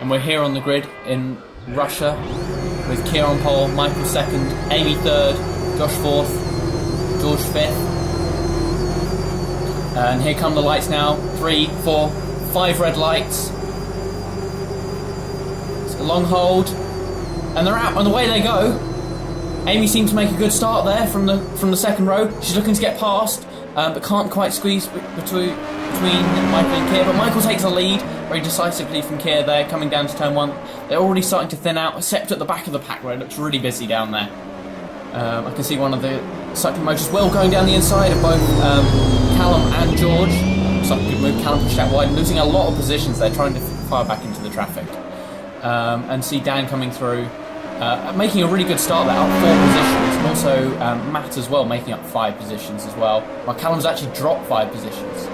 And we're here on the grid in Russia with Keir on pole, Michael second, Amy third, Josh fourth, George fifth. And here come the lights now. 3, 4, 5 red lights. It's a long hold. And they're out, and away they go. Amy seems to make a good start there from the second row. She's looking to get past, but can't quite squeeze between Michael and Keir. But Michael takes a lead very decisively from Keir there, coming down to turn 1. They're already starting to thin out, except at the back of the pack where it looks really busy down there. I can see one of the cycling motors well going down the inside of both Callum and George. Looks like a good move. Callum pushed out wide, losing a lot of positions there, trying to fire back into the traffic. And see Dan coming through, making a really good start there, up 4 positions, and also Matt as well, making up 5 positions as well. While Callum's actually dropped 5 positions.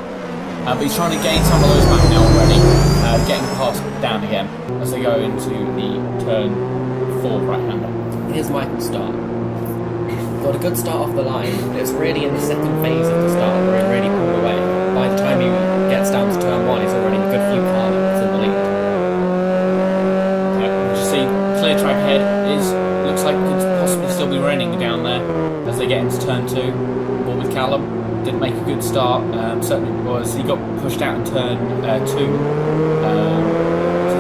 But he's trying to gain some of those back now already, getting past Dan again as they go into the turn 4 right-hander. Here's Michael's start. Got a good start off the line, but it's really in the second phase of the start where he really pulled away. By the time he gets down to turn 1, he's already a good few car lengths in the lead. You see, clear track ahead looks like it could possibly still be raining down there as they get into turn 2. But with Callum, didn't make a good start. Certainly was. He got pushed out in turn 2. So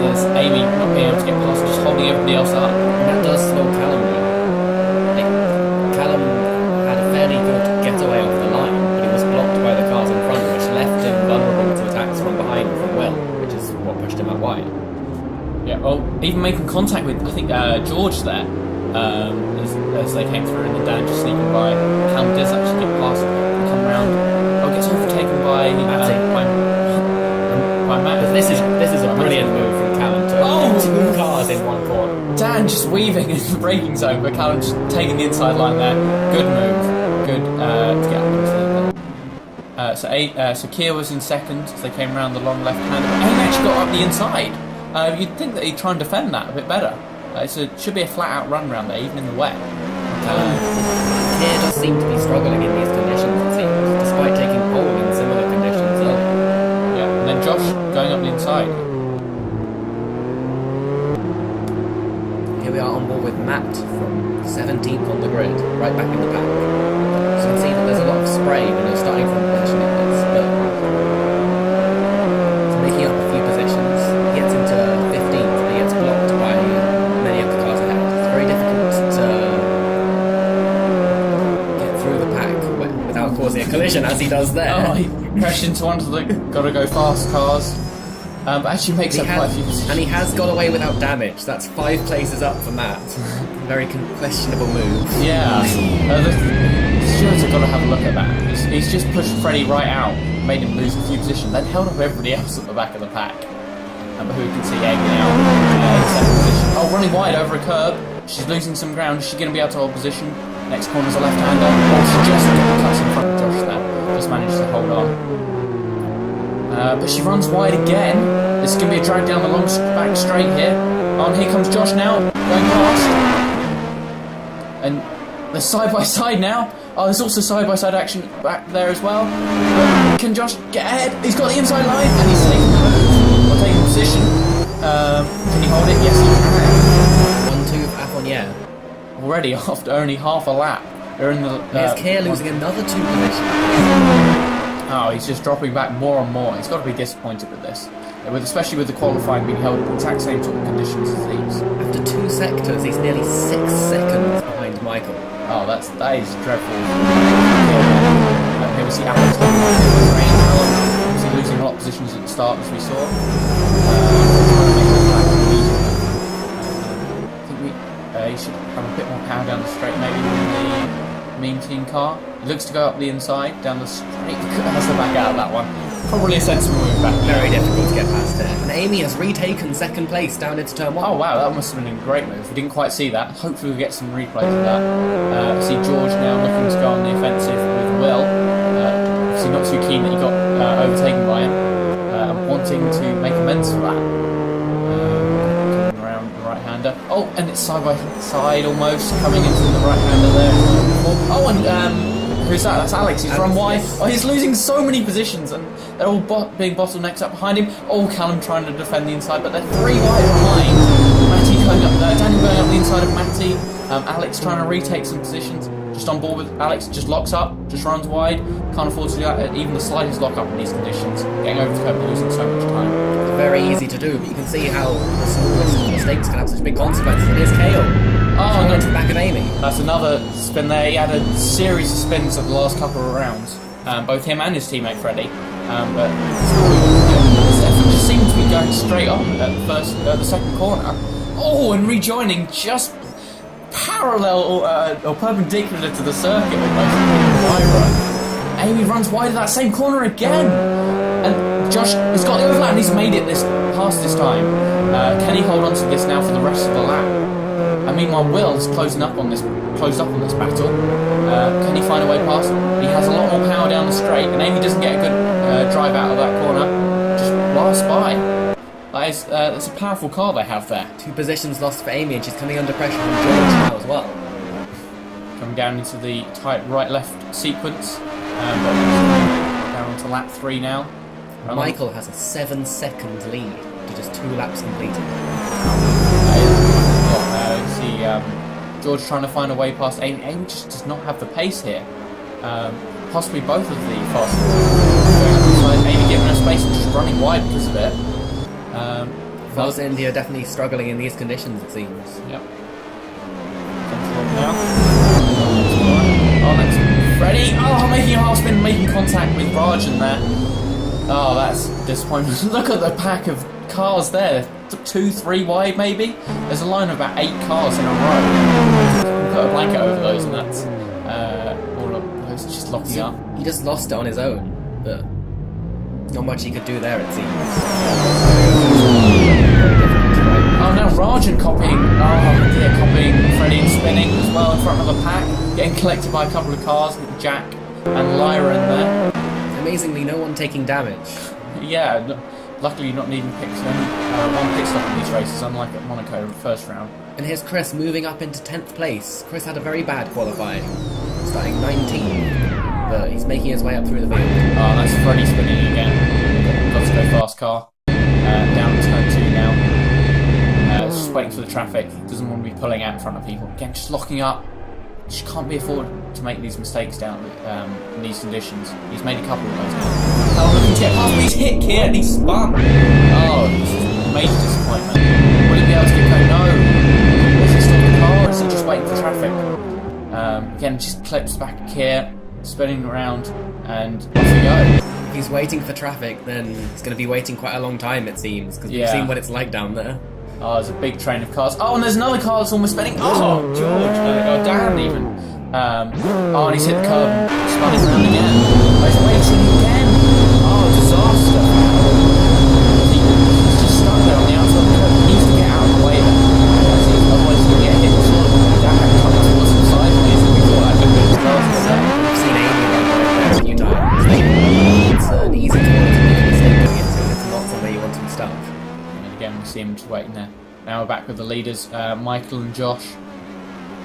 there's Amy not being able to get past, just holding everybody else up. And that does slow Callum down. Callum had a fairly good getaway off the line, but he was blocked by the cars in front, which left him vulnerable to attacks from behind from Will, which is what pushed him out wide. Yeah, well, even making contact with, I think, George there, as they came through, and then Dan just sneaking by. Callum does actually get past and come round. Oh, gets overtaken by Matt. This is a brilliant move from Callum to 2 cars in 1 corner. Dan just weaving in the braking zone, but Callum just taking the inside line there. Good move. Good to get up into the so Keir was in second as they came around the long left hand. But Amy actually got up the inside. You'd think that he'd try and defend that a bit better. Should be a flat out run round there, even in the wet. Keir does seem to be struggling in these conditions, it seems, despite taking pole in similar conditions earlier. Yeah, and then Josh going up the inside. Here we are on board with Matt from 17th on the grid, right back in the pack. So you can see that there's a lot of spray when you're starting from a position like this, but he's making up a few positions. He gets into 15th, but he gets blocked by many of the cars ahead. It's very difficult to get through the pack without causing a collision, as he does there. Oh, he crashed into one of the gotta go fast cars. But actually makes up quite a few positions. And he has got away without damage. That's 5 places up for Matt. Very questionable move. Yeah. The stewards have got to have a look at that. He's just pushed Freddie right out, made him lose a few positions, then held up everybody else at the back of the pack. But who can see Amy now in second position. Oh, running wide over a curb. She's losing some ground. Is she going to be able to hold position? Next corner's a left-hander. Oh, she just cuts in front of Josh there. Just managed to hold on. But she runs wide again. This is going to be a drag down the long back straight here. Oh, and here comes Josh now, going past. And they're side by side now. Oh, there's also side by side action back there as well. But can Josh get ahead? He's got the inside line and he's taking position. Can he hold it? Yes, he can. 1-2 Avonier. Already after only half a lap. They're in the. Here's Keir losing another 2 positions. Oh, he's just dropping back more and more. He's got to be disappointed with this. Especially with the qualifying being held in the exact same sort of conditions as these. After 2 sectors, he's nearly 6 seconds behind Michael. Oh, that is dreadful. Here we see Alex obviously losing a lot of positions at the start, as we saw. I think he should have a bit more power down the straight, maybe than the Mean Team car. He looks to go up the inside, down the straight. Has to back out of that one. Probably a sensible move back. Very difficult to get past it. And Amy has retaken second place down into turn 1. Oh wow, that must have been a great move. We didn't quite see that. Hopefully we'll get some replays of that. See George now looking to go on the offensive with Will. Obviously not too keen that he got overtaken by him. And wanting to make amends for that. Coming around the right-hander. Oh, and it's side by side almost, coming into the right-hander there. Oh, and Who's that? That's Alex. He's run Alex, wide. yes. Oh, he's losing so many positions, and they're all being bottlenecks up behind him. Oh, Callum trying to defend the inside, but they're 3 wide behind. Matty going up there. Daniel going up the inside of Matty. Alex trying to retake some positions. Just on board with Alex. Just locks up. Just runs wide. Can't afford to do that. Even the slightest lock up in these conditions. Getting over the curb and losing so much time. Very easy to do, but you can see how the smallest mistakes can have such big consequences. And here's Kale. Oh, no. To the back of Amy. That's another spin there. He had a series of spins at the last couple of rounds. Both him and his teammate Freddie. But Stefan just seemed to be going straight on at the second corner. Oh, and rejoining just parallel or perpendicular to the circuit almost. Amy runs wide of that same corner again. And Josh has got the overlap and he's made it past this time. Can he hold on to this now for the rest of the lap? And meanwhile, Will's closed up on this battle. Can he find a way past? He has a lot more power down the straight, and Amy doesn't get a good drive out of that corner. Just blasts by. That's a powerful car they have there. 2 positions lost for Amy, and she's coming under pressure from George now as well. Coming down into the tight right-left sequence. Down onto lap 3 now. Michael has a 7-second lead to just 2 laps completed. See George trying to find a way past Amy. Amy just does not have the pace here. Possibly both of the fastest. Amy giving her space and just running wide because of it. Force India definitely struggling in these conditions, it seems. Yep. Now. Oh, that's Freddie. Oh, making a half spin, making contact with Rajan there. Oh, that's disappointing. Look at the pack of cars there. 2, 3 wide maybe. There's a line of about 8 cars in a row. Put a blanket over those, and that's all of those just locking up. He just lost it on his own, but not much he could do there, it seems. Oh, now Rajan copying Freddie and spinning as well in front of the pack, getting collected by a couple of cars with Jack and Lyra in there. Amazingly, no one taking damage. Yeah. Luckily, not needing one pit stop in these races, unlike at Monaco first round. And here's Chris moving up into 10th place. Chris had a very bad qualifying, starting 19th, but he's making his way up through the field. Oh, that's Freddie spinning again. Got to go fast car. Down turn 2 now. Just waiting for the traffic. Doesn't want to be pulling out in front of people. Again, just locking up. Just can't be afforded to make these mistakes down in these conditions. He's made a couple of those now. Oh, looking to get past, but he's hit here and he's spun. Oh, this is a major disappointment. Will he be able to get going? No. Is he still in the car or is he just waiting for traffic? Again, just clips back here, spinning around, and off we go. If he's waiting for traffic, then he's going to be waiting quite a long time, it seems, because we've seen what it's like down there. Oh, there's a big train of cars. Oh, and there's another car that's almost spinning. Oh, George. Oh, Dan even. Oh, and he's hit the curb and spun it around again. Oh, he's waiting again. Oh, disaster. He's just stuck there on the outside of the curb. He needs to get out of the way there. Otherwise he's going to get hit sort of down and come towards him sideways. And we thought that could be a disaster there. We've seen Amy run right there a few times. It's an easy corner to make a mistake going into. It's not somewhere you want to be stuck. Again, we see him just waiting there. Now we're back with the leaders, Michael and Josh.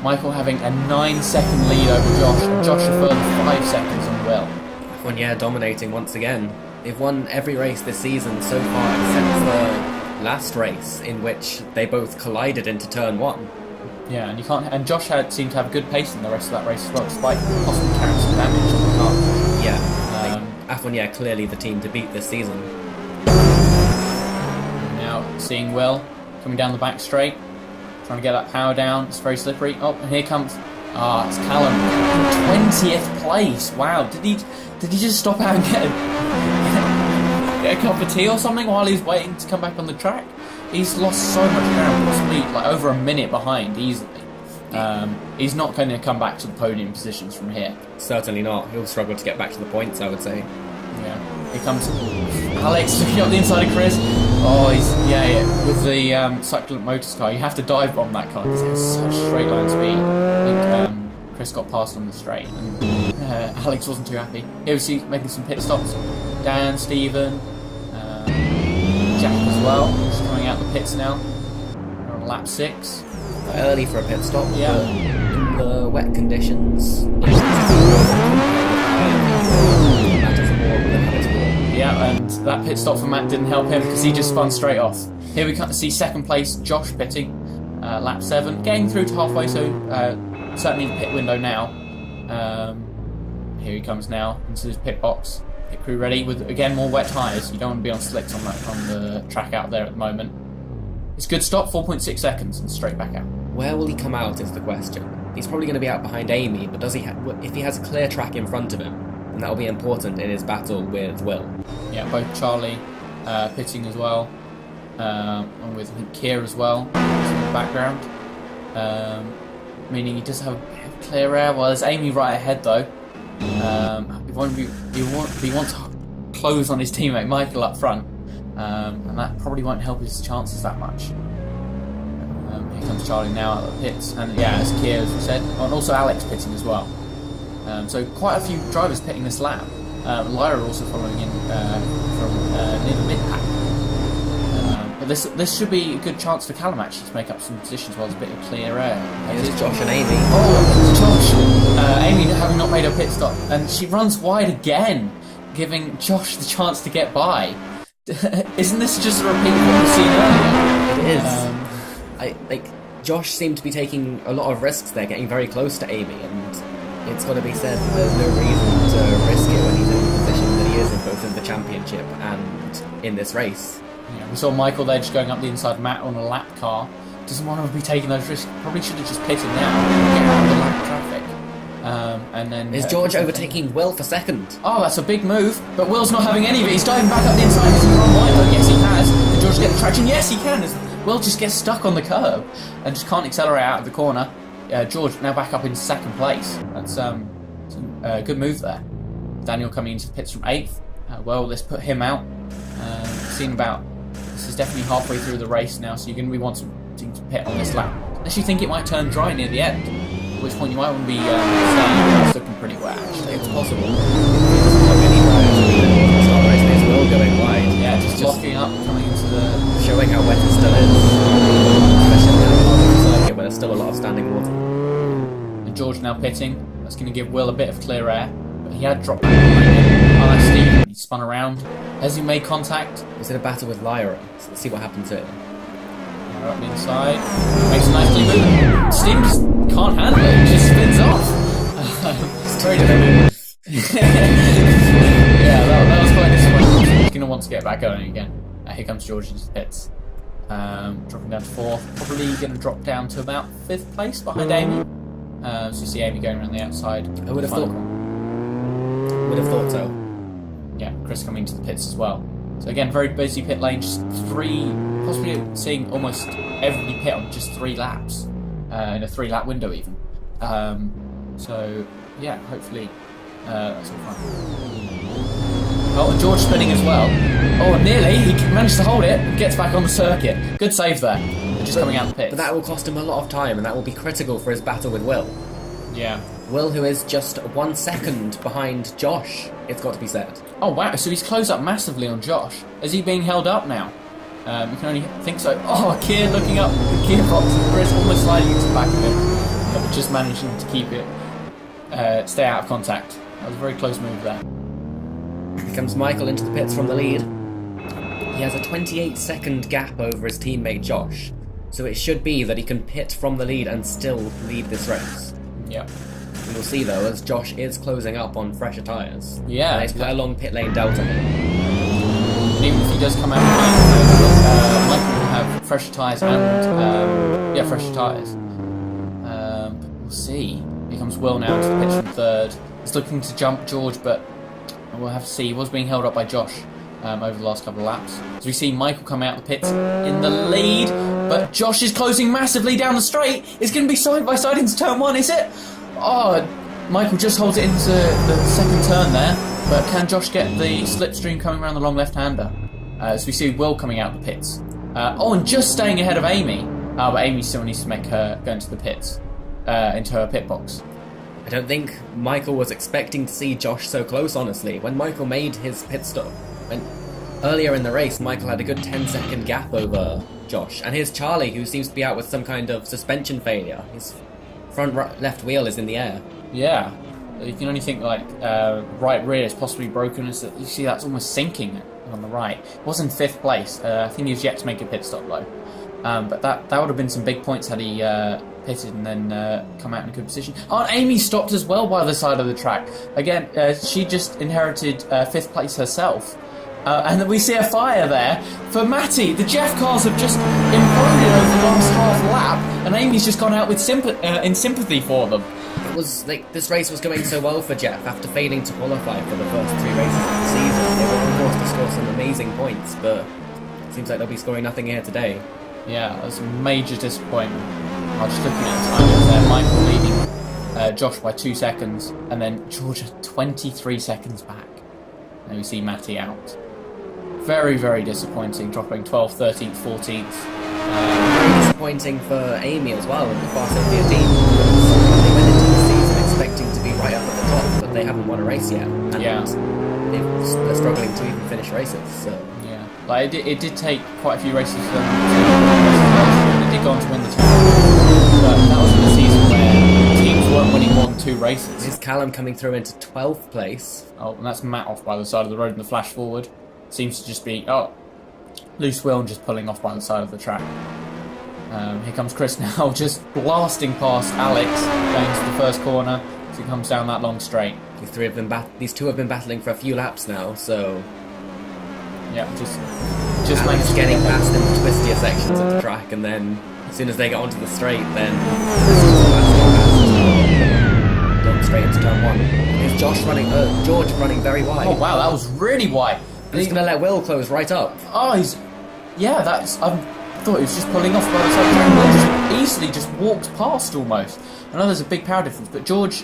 Michael having a 9-second lead over Josh, and Josh a further 5 seconds on Will. F1 dominating once again. They've won every race this season so far, except the last race in which they both collided into turn 1. Yeah, and you can't. And Josh seemed to have a good pace in the rest of that race as well, despite possibly carrying some damage on the car. Yeah, F1 clearly the team to beat this season. Now seeing Will coming down the back straight, trying to get that power down. It's very slippery. Oh, and here comes. It's Callum, 20th place. Wow, did he just stop out and get a cup of tea or something while he's waiting to come back on the track? He's lost so much ground, possibly like over a minute behind easily. He's not going to come back to the podium positions from here. Certainly not. He'll struggle to get back to the points, I would say. Yeah. Here comes Alex looking up the inside of Chris. Oh, with the Succulent Motors car, you have to dive bomb that car because it has such straight line speed. I think Chris got past on the straight, and Alex wasn't too happy. Here we see making some pit stops. Dan, Stephen, Jack as well, just coming out the pits now. We're on lap 6. Early for a pit stop, Yeah. but in the wet conditions, it's Matters more than habits more. Yeah, and that pit stop for Matt didn't help him because he just spun straight off. Here we see second place Josh pitting, lap 7, getting through to halfway, so certainly in the pit window now. Here he comes now into his pit box. Pit crew ready with, again, more wet tyres. You don't want to be on slicks on the track out there at the moment. It's a good stop, 4.6 seconds, and straight back out. Where will he come out is the question. He's probably going to be out behind Amy, but does he? If he has a clear track in front of him, then that will be important in his battle with Will. Yeah, both Charlie pitting as well, and with Keir as well in the background. Meaning he does have a bit of clear air. Well, there's Amy right ahead though. He wants to close on his teammate Michael up front, and that probably won't help his chances that much. Here comes Charlie now out of the pits, and yeah, as Keir, as we said, and also Alex pitting as well. So quite a few drivers pitting this lap. Lyra also following in from near the mid-pack. But this should be a good chance for Callum actually to make up some positions while there's a bit of clear air. Here's Josh and Amy. Oh, Josh! Amy having not made her pit stop, and she runs wide again, giving Josh the chance to get by. Isn't this just a repeat of what we've seen earlier? It is. Josh seemed to be taking a lot of risks there, getting very close to Amy, and it's got to be said that there's no reason to risk it when he's in the position that he is in, both in the championship and in this race. Yeah, we saw Michael there just going up the inside of Matt on a lap car. Doesn't want to be taking those risks. Probably should have just pitted now, get out of the lap traffic. And then is George overtaking Will for second? Oh, that's a big move, but Will's not having any of it. He's diving back up the inside. Has he run wide though? Yes, he has. Can George get the traction? Yes, he can. Will just gets stuck on the curb and just can't accelerate out of the corner. George now back up in second place. That's a good move there. Daniel coming into the pits from 8th. Well, let's put him out. This is definitely halfway through the race now, so you're going to be wanting to pit on this lap. Unless you think it might turn dry near the end, at which point you might want to be saying it's looking pretty wet actually. It's possible. It doesn't look any right. Start race, there's Will going wide. Yeah, just locking up, coming into the... Showing how wet it still is. Especially on the part of the circuit where there's still a lot of standing water. And George now pitting. That's going to give Will a bit of clear air. But he had dropped behind him. Oh, that's Steve. He spun around. Has he made contact? Is it a battle with Lyra? So let's see what happens here. Lyra up the inside. Makes a nice clean move. Steve just can't handle it. He just spins off. It's very difficult. Yeah, that was quite disappointing. He's going to want to get back going again. Here comes George into the pits. Dropping down to 4th. Probably going to drop down to about 5th place behind Amy. So you see Amy going around the outside. I would have thought so. Yeah, Chris coming into the pits as well. So again, very busy pit lane. Just 3, possibly seeing almost everybody pit on just 3 laps. In a 3-lap window even. So yeah, hopefully that's all fine. Oh, and George spinning as well. Oh, nearly. He managed to hold it and gets back on the circuit. Good save there. Just coming out the pits. But that will cost him a lot of time, and that will be critical for his battle with Will. Yeah. Will, who is just 1 second behind Josh, it's got to be said. Oh, wow. So he's closed up massively on Josh. Is he being held up now? You can only think so. Oh, Keir looking up the gearbox and Chris almost sliding into the back of it. But just managing to keep it, stay out of contact. That was a very close move there. Here comes Michael into the pits from the lead. He has a 28-second gap over his teammate Josh, so it should be that he can pit from the lead and still lead this race. Yeah. We will see though, as Josh is closing up on fresher tyres. Yeah. There's quite a long pit lane delta here. And even if he does come out Michael will have fresher tyres and fresher tyres. But we'll see. Here comes Will now to the pitch from 3rd. He's looking to jump George, but we'll have to see. He was being held up by Josh over the last couple of laps. As we see Michael come out the pits in the lead, but Josh is closing massively down the straight. It's going to be side by side into turn 1, is it? Oh, Michael just holds it into the second turn there, but can Josh get the slipstream coming around the long left-hander? As we see Will coming out the pits. And just staying ahead of Amy. But Amy still needs to make her go into the pits, into her pit box. I don't think Michael was expecting to see Josh so close, honestly. When Michael made his pit stop, earlier in the race, Michael had a good 10-second gap over Josh. And here's Charlie, who seems to be out with some kind of suspension failure. His front left wheel is in the air. Yeah. You can only think like right rear is possibly broken. As you see, that's almost sinking on the right. It was in 5th place. I think he was yet to make a pit stop though. But that would have been some big points had he pitted and then come out in a good position. Oh, and Amy stopped as well by the side of the track. Again, she just inherited 5th place herself. And then we see a fire there for Matty. The Jeff cars have just imploded over the last half lap, and Amy's just gone out with in sympathy for them. It was like this race was going so well for Jeff after failing to qualify for the first 3 races of the season. They were forced to score some amazing points, but it seems like they'll be scoring nothing here today. Yeah, that was a major disappointment. I was just looking at the time there. Michael leading Josh by 2 seconds, and then Georgia 23 seconds back. And we see Matty out. Very, very disappointing, dropping 12th, 13th, 14th. Very disappointing for Amy as well and the Fast India team. They went into the season expecting to be right up at the top, but they haven't won a race yet. And Yeah. they're struggling to even finish races. So. Yeah, like it did take quite a few races for them. They did go on to win the tour, but that was in the season where teams weren't winning more than 2 races. Here's Callum coming through into 12th place. Oh, and that's Matt off by the side of the road in the flash forward. Seems to just be loose wheel and just pulling off by the side of the track. Here comes Chris now, just blasting past Alex, going to the first corner as he comes down that long straight. These two have been battling for a few laps now, so Yeah, just Alex managed to getting get there. past in the twistier sections of the track, and then as soon as they get onto the straight, then going straight into turn 1. Here's George running very wide. Oh wow, that was really wide. He's going to let Will close right up. Oh, I thought he was just pulling off by the side of the track. Will just easily just walked past almost. I know there's a big power difference, but George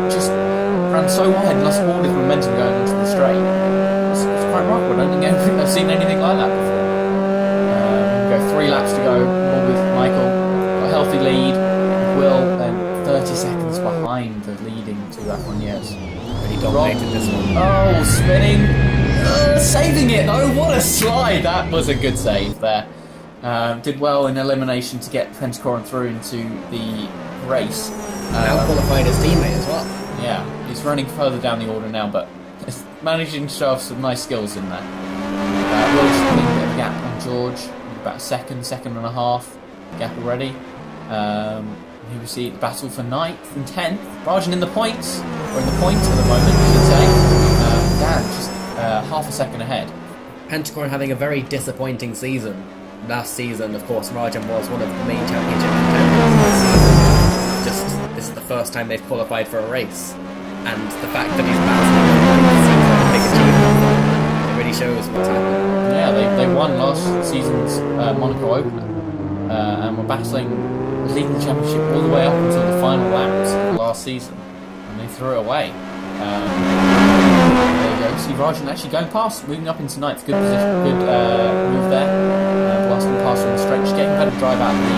just ran so wide and lost all his momentum going into the straight. It's quite remarkable. I don't think I've seen anything like that before. We've got 3 laps to go, all with Michael. Got a healthy lead. Will then 30 seconds behind the leading to F1 Years. Really dominated this one. Oh, spinning. Saving it though, what a slide! That was a good save there. Did well in elimination to get Pentacoran through into the race. Now qualified his teammate as well. Yeah, he's running further down the order now, but he's managing to show off some nice skills in there. Will just putting a bit of a gap on George, about a second and a half gap already. Here we see the battle for 9th and 10th. Rajan in the points, or in the point at the moment, I should say. Dan just half a second ahead. Pentacorn having a very disappointing season. Last season, of course, Rajan was one of the main championship contenders this season. This is the first time they've qualified for a race, and the fact that he's bouncing seems like a big achievement. It really shows what's happening. Yeah, they won last season's Monaco Open, and were battling leading the championship all the way up until the final laps of last season, and they threw it away. There you go. See Rajan actually going past, moving up into 9th. Good position, good move there. Blasting past on the straight, just getting a better drive out of the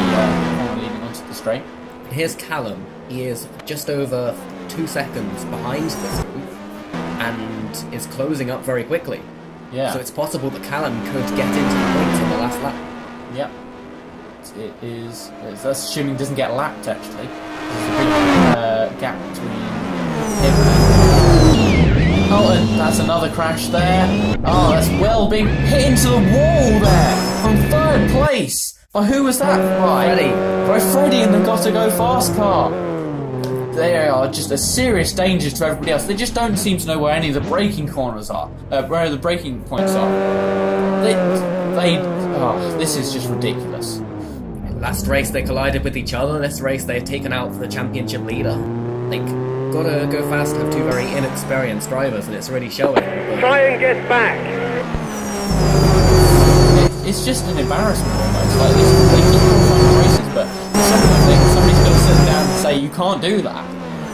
corner leading onto the straight. Here's Callum. He is just over 2 seconds behind this move, and is closing up very quickly. Yeah. So it's possible that Callum could get into the points on the last lap. Yep. It is. That's assuming he doesn't get lapped actually. There's a big gap between him and. Oh, and that's another crash there. Oh, that's Will being hit into the wall there from 3rd place. By who was that? Freddie. By Freddie in the Got to Go Fast car. They are just a serious danger to everybody else. They just don't seem to know where any of the braking corners are, where the braking points are. This is just ridiculous. Last race they collided with each other. This race they've taken out the championship leader. Like, Gotta Go Fast have 2 very inexperienced drivers, and it's really showing. But Try and get back. It's just an embarrassment almost. Like they keep qualifying races, but somebody's got to sit down and say you can't do that.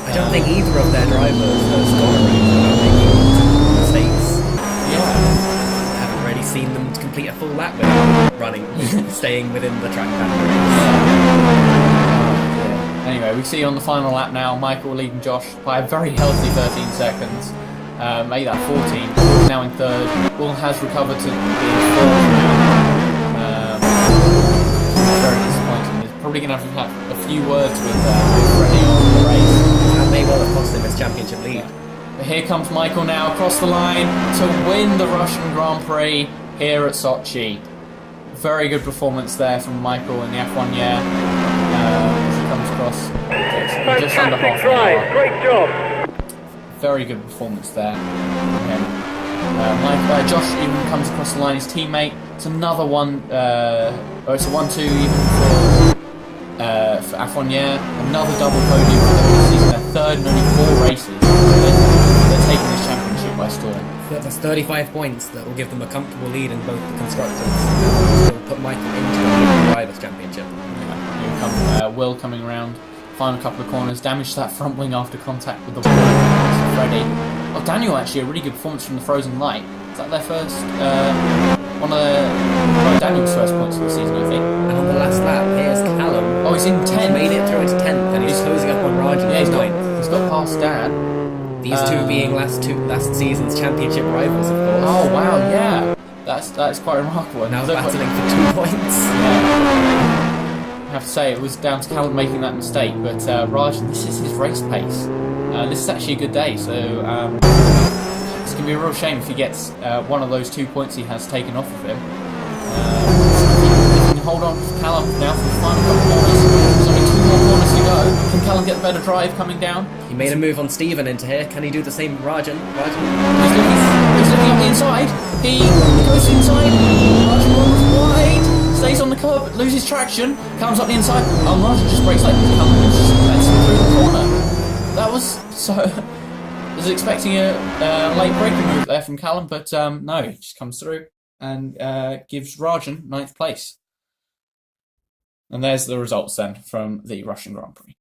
I don't think either of their drivers has got a reason about making mistakes. Yeah. I haven't really seen them complete a full lap without running, staying within the track boundaries. Anyway, we see on the final lap now, Michael leading Josh by a very healthy 13 seconds. Made that 14. Will's now in 3rd. Will has recovered to being 4th now. Very disappointing. He's probably going to have a few words with Freddie on the race. And they well have cost him his championship lead. But here comes Michael now across the line to win the Russian Grand Prix here at Sochi. Very good performance there from Michael in the F1 year. As he comes across just under half an hour. Great job. Very good performance there from him. Josh even comes across the line, his teammate. It's another one, it's a 1-2 even for F1 year. Another double podium for them this season. Their third in only 4 races. They're taking this championship by storm. That's 35 points that will give them a comfortable lead in both the constructors. Will put Michael into the Drivers' Championship. Here come Will coming around. Final couple of corners. Damaged that front wing after contact with the wall. Freddie. Oh, Daniel actually a really good performance from the Frozen Light. Is that their first? One of Daniel's first points of the season, I think. And on the last lap, here's Callum. Oh, he's in 10th. Made it through into 10th, and he's closing up on Rajan. Yeah, he's got past Dan. These two being last season's championship rivals, of course. Oh wow, yeah, that's quite remarkable. Now battling for 2 points. Yeah. I have to say it was down to Callum making that mistake, but Rajan, this is his race pace. This is actually a good day, so it's gonna be a real shame if he gets one of those 2 points he has taken off of him. If he can hold on to Callum now for the final couple of corners. There's only 2 more corners to go. Can Callum get the better drive coming down? He made a move on Steven into here. Can he do the same with Rajan? He's looking up the inside. He goes inside. Rajan runs wide. Stays on the curb. Loses traction. Comes up the inside. Oh, Rajan just breaks like Callum just lets him through the corner. That was so... I was expecting a late braking move there from Callum, but no, he just comes through and gives Rajan 9th place. And there's the results then from the Russian Grand Prix.